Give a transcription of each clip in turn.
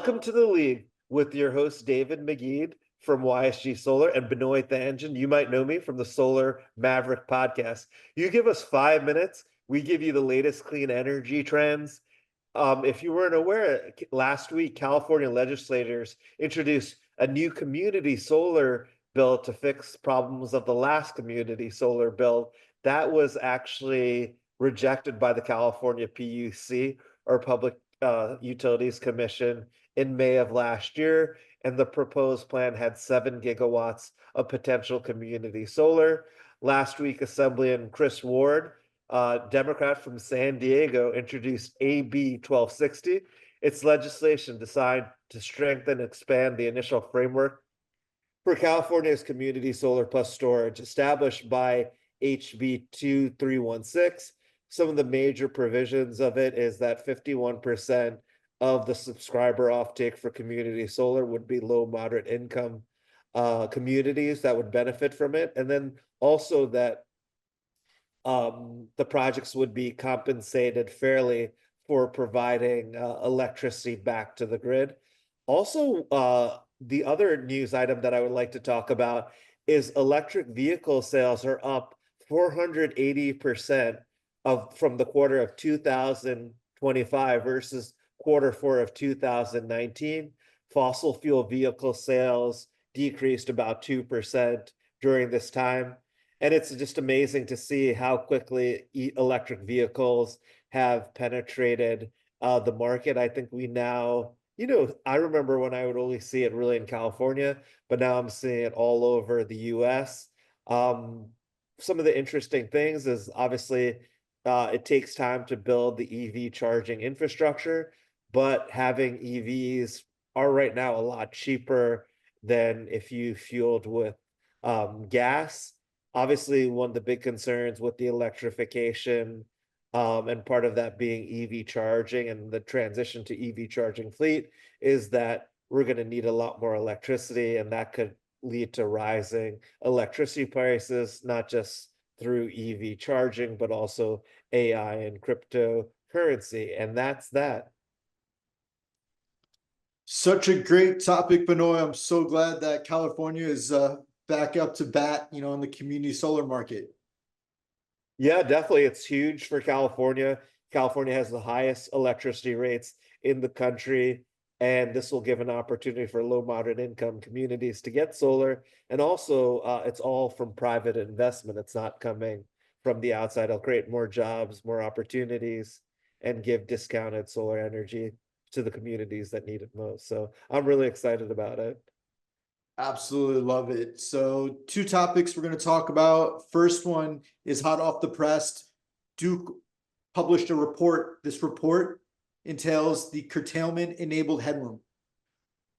Welcome to the league with your host, David Magid from YSG Solar and Benoit Thanjan. You might know me from the Solar Maverick podcast. You give us 5 minutes, we give you the latest clean energy trends. If you weren't aware, last week, California legislators introduced a new community solar bill to fix problems of the last community solar bill. That was actually rejected by the California PUC, or Public Utilities Commission, in May of last year, and the proposed plan had 7 gigawatts of potential community solar. Last week, Assemblyman Chris Ward, Democrat from San Diego, introduced AB 1260. It's legislation designed to strengthen and expand the initial framework for California's community solar plus storage, established by HB 2316. Some of the major provisions of it is that 51% of the subscriber offtake for community solar would be low, moderate income communities that would benefit from it. And then also that the projects would be compensated fairly for providing electricity back to the grid. Also, the other news item that I would like to talk about is electric vehicle sales are up 480% from the quarter of 2025 versus quarter four of 2019. Fossil fuel vehicle sales decreased about 2% during this time. And it's just amazing to see how quickly electric vehicles have penetrated the market. I think we now, I remember when I would only see it really in California, but now I'm seeing it all over the US. Some of the interesting things is obviously it takes time to build the EV charging infrastructure, but having EVs are right now a lot cheaper than if you fueled with gas. Obviously, one of the big concerns with the electrification and part of that being EV charging and the transition to EV charging fleet is that we're going to need a lot more electricity, and that could lead to rising electricity prices, not just through EV charging, but also AI and cryptocurrency. And that's that. Such a great topic, Benoit. I'm so glad that California is back up to bat, in the community solar market. Yeah, definitely. It's huge for California. California has the highest electricity rates in the country, and this will give an opportunity for low, moderate income communities to get solar. And also, it's all from private investment. It's not coming from the outside. It'll create more jobs, more opportunities, and give discounted solar energy to the communities that need it most. So I'm really excited about it. Absolutely love it. So 2 topics we're going to talk about. First one is hot off the press. Duke published a report. This report entails the curtailment enabled headroom.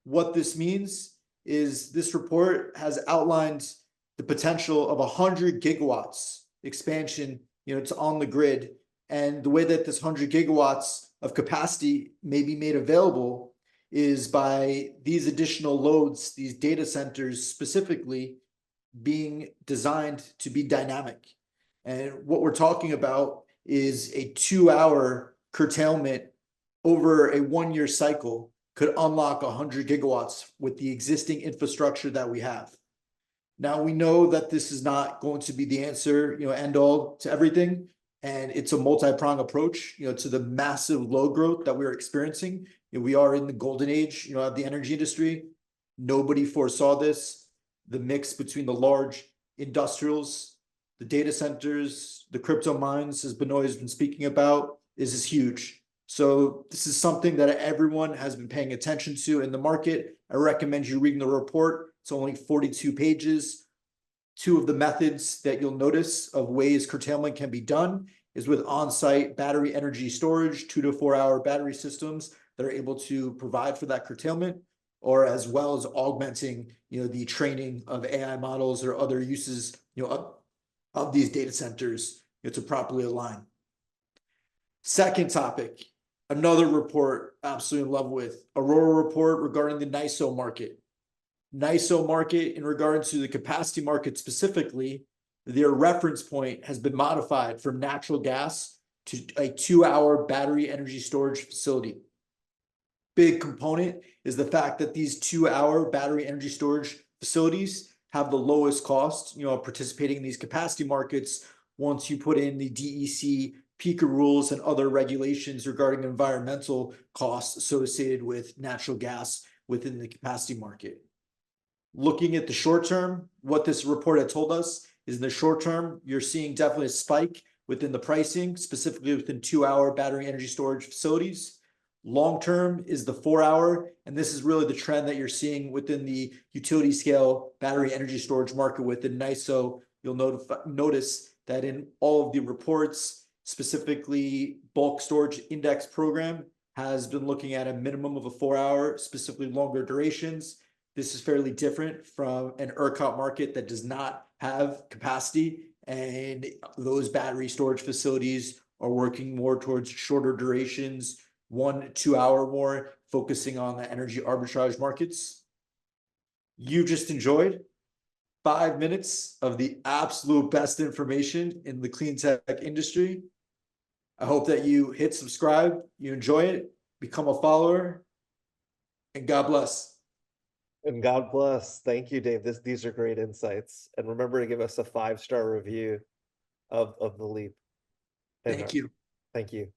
What this means is this report has outlined the potential of 100 gigawatts expansion, to on the grid. And the way that this 100 gigawatts of capacity may be made available is by these additional loads, these data centers specifically being designed to be dynamic. And what we're talking about is a 2-hour curtailment over a 1-year cycle could unlock 100 gigawatts with the existing infrastructure that we have. Now, we know that this is not going to be the answer, end all to everything. And it's a multi-pronged approach, to the massive load growth that we're experiencing. We are in the golden age, of the energy industry. Nobody foresaw this. The mix between the large industrials, the data centers, the crypto mines, as Benoit has been speaking about, is huge. So this is something that everyone has been paying attention to in the market. I recommend you reading the report. It's only 42 pages. 2 of the methods that you'll notice of ways curtailment can be done is with on-site battery energy storage, 2 to 4 hour battery systems that are able to provide for that curtailment, or as well as augmenting, the training of AI models or other uses, of these data centers, to properly align. Second topic, another report absolutely in love with, Aurora report regarding the NYISO market. NYISO market, in regard to the capacity market specifically, their reference point has been modified from natural gas to a 2-hour battery energy storage facility. big component is the fact that these 2-hour battery energy storage facilities have the lowest cost, participating in these capacity markets once you put in the DEC PICA rules and other regulations regarding environmental costs associated with natural gas within the capacity market. Looking at the short term, what this report had told us is in the short term, you're seeing definitely a spike within the pricing, specifically within 2-hour battery energy storage facilities. Long term is the 4-hour, and this is really the trend that you're seeing within the utility scale battery energy storage market within NYISO. You'll notice that in all of the reports, specifically bulk storage index program has been looking at a minimum of a 4-hour, specifically longer durations. This is fairly different from an ERCOT market that does not have capacity, and those battery storage facilities are working more towards shorter durations, 1 to 2 hour more, focusing on the energy arbitrage markets. You just enjoyed 5 minutes of the absolute best information in the clean tech industry. I hope that you hit subscribe, you enjoy it, become a follower, and God bless. And God bless. Thank you, Dave. These are great insights. And remember to give us a 5-star review of the leap. Thank you. Thank you.